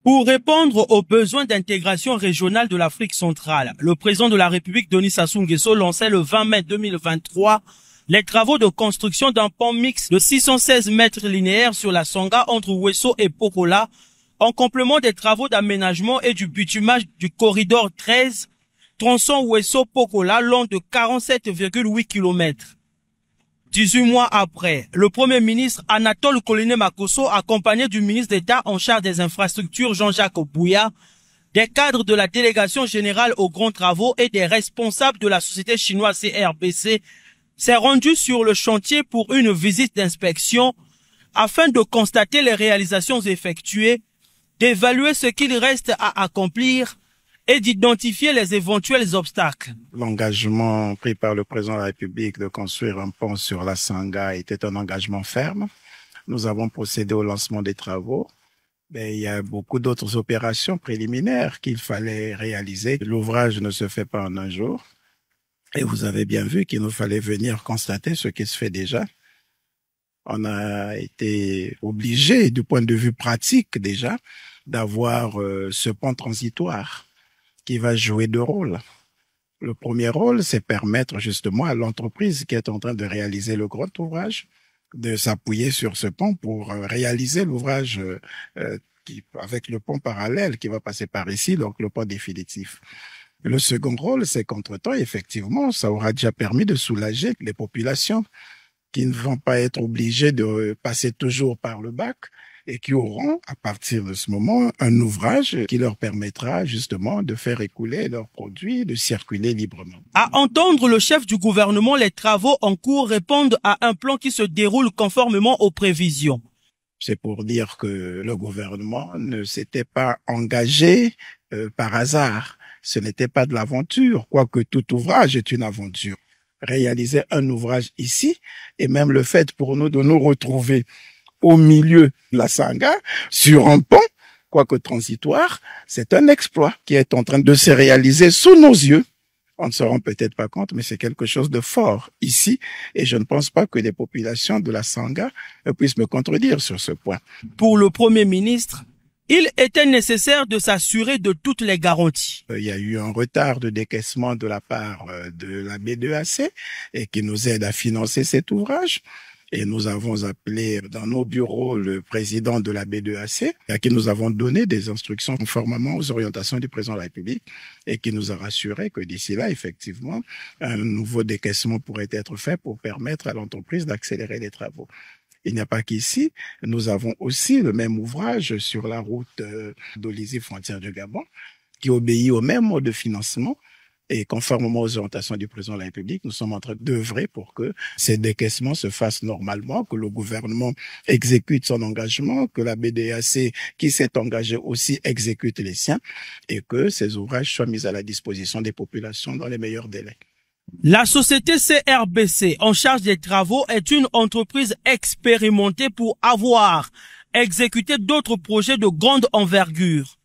Pour répondre aux besoins d'intégration régionale de l'Afrique centrale, le président de la République, Denis Sassou Nguesso, lançait le 20 mai 2023 les travaux de construction d'un pont mixte de 616 mètres linéaires sur la Sangha entre Ouesso et Pokola, en complément des travaux d'aménagement et du bitumage du corridor 13, tronçon Ouesso-Pokola long de 47,8 km. 18 mois après, le Premier ministre Anatole Koliné-Makosso, accompagné du ministre d'État en charge des infrastructures Jean-Jacques Bouya, des cadres de la délégation générale aux grands travaux et des responsables de la société chinoise CRBC, s'est rendu sur le chantier pour une visite d'inspection afin de constater les réalisations effectuées, d'évaluer ce qu'il reste à accomplir et d'identifier les éventuels obstacles. L'engagement pris par le président de la République de construire un pont sur la Sangha était un engagement ferme. Nous avons procédé au lancement des travaux. Mais il y a beaucoup d'autres opérations préliminaires qu'il fallait réaliser. L'ouvrage ne se fait pas en un jour. Et vous avez bien vu qu'il nous fallait venir constater ce qui se fait déjà. On a été obligé, du point de vue pratique déjà, d'avoir ce pont transitoire qui va jouer deux rôles. Le premier rôle, c'est permettre justement à l'entreprise qui est en train de réaliser le grand ouvrage de s'appuyer sur ce pont pour réaliser l'ouvrage avec le pont parallèle qui va passer par ici, donc le pont définitif. Le second rôle, c'est qu'entre-temps, effectivement, ça aura déjà permis de soulager les populations qui ne vont pas être obligées de passer toujours par le bac et qui auront, à partir de ce moment, un ouvrage qui leur permettra justement de faire écouler leurs produits, de circuler librement. À entendre le chef du gouvernement, les travaux en cours répondent à un plan qui se déroule conformément aux prévisions. C'est pour dire que le gouvernement ne s'était pas engagé par hasard. Ce n'était pas de l'aventure, quoique tout ouvrage est une aventure. Réaliser un ouvrage ici, et même le fait pour nous de nous retrouver au milieu de la Sangha, sur un pont, quoique transitoire, c'est un exploit qui est en train de se réaliser sous nos yeux. On ne se rend peut-être pas compte, mais c'est quelque chose de fort ici, et je ne pense pas que les populations de la Sangha puissent me contredire sur ce point. Pour le Premier ministre, il était nécessaire de s'assurer de toutes les garanties. Il y a eu un retard de décaissement de la part de la B2AC et qui nous aide à financer cet ouvrage. Et nous avons appelé dans nos bureaux le président de la B2AC, à qui nous avons donné des instructions conformément aux orientations du président de la République et qui nous a rassuré que d'ici là, effectivement, un nouveau décaissement pourrait être fait pour permettre à l'entreprise d'accélérer les travaux. Il n'y a pas qu'ici, nous avons aussi le même ouvrage sur la route d'Olizy, frontière du Gabon, qui obéit au même mode de financement. Et conformément aux orientations du président de la République, nous sommes en train d'œuvrer pour que ces décaissements se fassent normalement, que le gouvernement exécute son engagement, que la BDAC qui s'est engagée aussi exécute les siens et que ces ouvrages soient mis à la disposition des populations dans les meilleurs délais. La société CRBC en charge des travaux est une entreprise expérimentée pour avoir exécuté d'autres projets de grande envergure.